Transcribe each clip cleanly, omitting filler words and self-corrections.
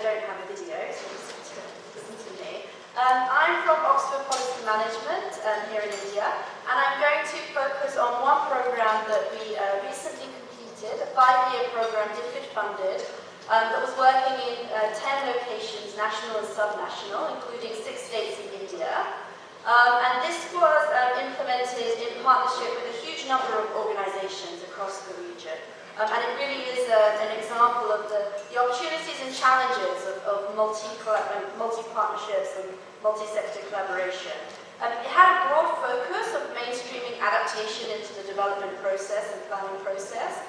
don't have a video, so listen to me. I'm from Oxford Policy Management here in India, and I'm going to focus on one program that we recently completed, a 5-year program, DFID funded, that was working in 10 locations, national and sub-national, including 6 states in India. And this was implemented in partnership with a huge number of organizations across the region. And it really is an example of the opportunities and challenges of multi-partnerships and multi-sector collaboration. It had a broad focus of mainstreaming adaptation into the development process and planning process.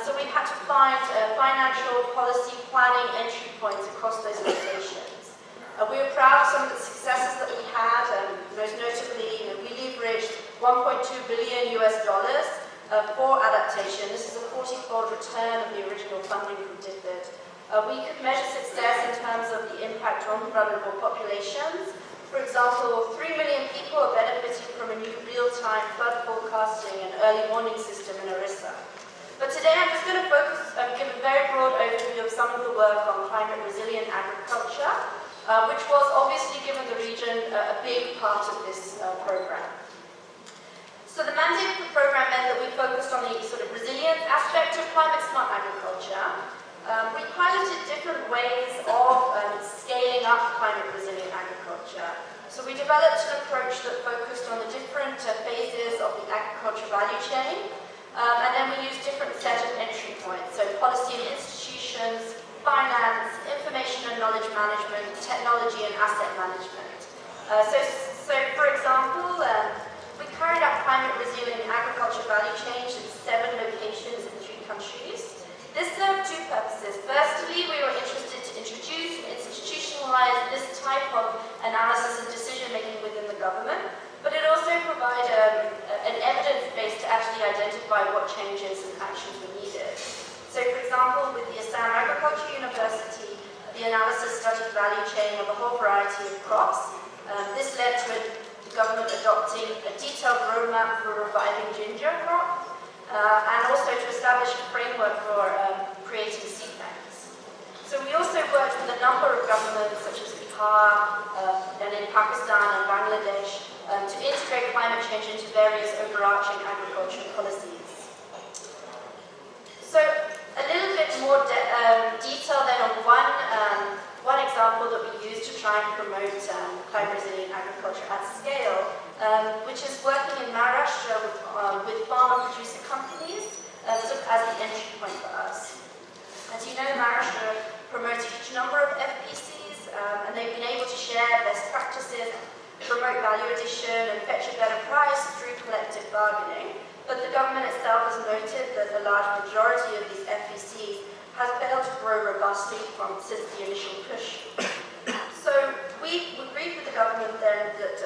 So we had to find financial, policy, planning entry points across those locations. We were proud of some of the successes that we had, most notably, we leveraged $1.2 billion for adaptation. This is a 40-fold return of the original funding from DFID. We could measure success in terms of the impact on vulnerable populations. For example, 3 million people are benefiting from a new real-time flood forecasting and early warning system in Orissa. But today I'm just going to focus, give a very broad overview of some of the work on climate-resilient agriculture, which was obviously, given the region, a big part of this program. So the mandate of the program meant that we focused on the sort of resilient aspect of climate-smart agriculture. We piloted different ways of scaling up climate-resilient agriculture. So we developed an approach that focused on the different phases of the agriculture value chain, and then we used different set of entry points, so policy and institutions, finance, information and knowledge management, technology and asset management. So for example, we carried out climate resilient agriculture value chains in 7 locations in 3 countries. This served 2 purposes. Firstly, we were interested to introduce and institutionalize this type of analysis and decision making within the government, but it also provided an evidence base to actually identify what changes and actions were needed. So, for example, with the Assam Agriculture University, the analysis studied value chain of a whole variety of crops. This led to the government adopting a detailed roadmap for reviving ginger crop, and also to establish a framework for creating seed banks. So we also worked with a number of governments, such as Bihar, and in Pakistan and Bangladesh, to integrate climate change into various overarching agricultural policies. So, a little bit more detail then on one example that we use to try and promote climate-resilient agriculture at scale, which is working in Maharashtra with farmer-producer companies as the entry point for us. As you know, Maharashtra promotes a huge number of FPCs, and they've been able to share best practices, promote value addition, and fetch a better price through collective bargaining. But the government itself has noted that the large majority of these FPCs has failed to grow robustly since the initial push. So we agreed with the government then that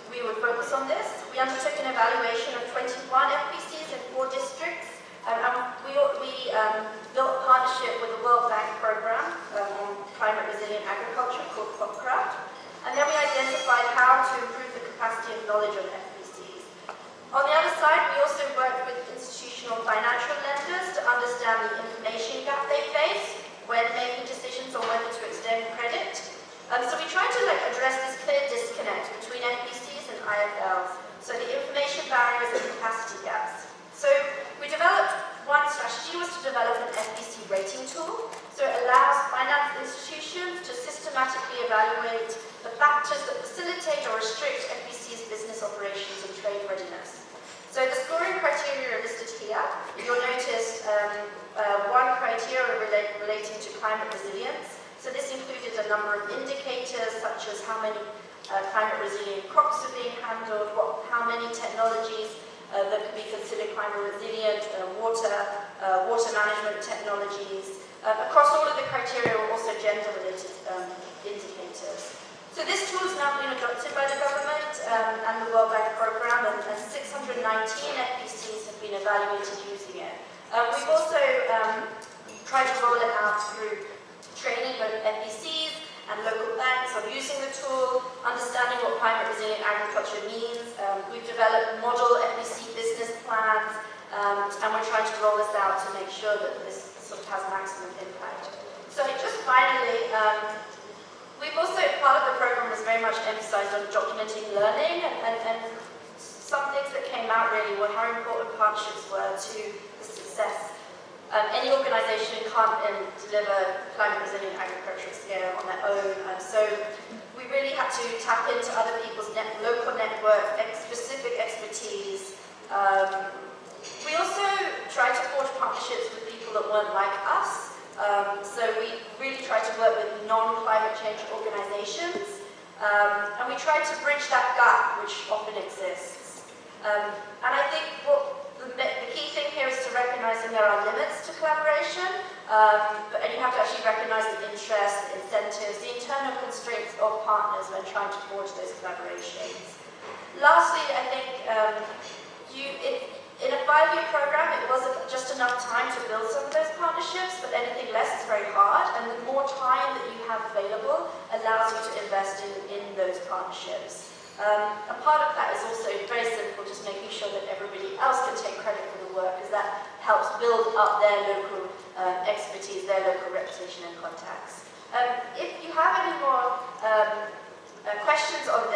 we would focus on this. We undertook an evaluation of 21 FPCs in 4 districts, and we built a partnership with the World Bank program on climate resilient agriculture called CropCraft, and then we identified how to improve the capacity and knowledge of FPCs. On the other side, we also worked with institutional financial lenders to understand the information gap they face when making decisions on whether to extend credit. So we tried to address this clear disconnect between FPCs and IFLs, so the information barriers and capacity gaps. So one strategy was to develop an FPC rating tool, so it allows finance institutions to systematically evaluate the factors that facilitate or restrict FPC's business operations and trade readiness. So the scoring criteria are listed here. You'll notice one criteria relating to climate resilience. So this included a number of indicators such as how many climate resilient crops are being handled, how many technologies that could be considered climate resilient, water management technologies. Across all of the criteria were also gender-related indicators. So this tool has now been adopted by the government and the World Bank program, and 619 FPCs have been evaluated using it. We've also tried to roll it out through training both FPCs and local banks on using the tool, understanding what climate resilient agriculture means. We've developed model FPC business plans, and we're trying to roll this out to make sure that this sort of has maximum impact. So just finally, we've also, part of the program was very much emphasized on documenting learning, and some things that came out really were how important partnerships were to the success. Any organisation can't deliver climate resilient agriculture at scale on their own, so we really had to tap into other people's local network, specific expertise. We also tried to forge partnerships with people that weren't like us, so we really tried to work with non-climate change organisations, and we tried to bridge that gap which often exists. And I think the key thing here is to recognise that there are limits to collaboration, and you have to actually recognise the interests, the incentives, the internal constraints of partners when trying to forge those collaborations. Lastly, I think in a 5-year program, it was just enough time to build some of those partnerships, but anything less is very hard, and the more time that you have available allows you to invest in those partnerships. A part of that is also very simple, just making sure that everybody else can take credit for the work, because that helps build up their local expertise, their local reputation and contacts. If you have any more questions on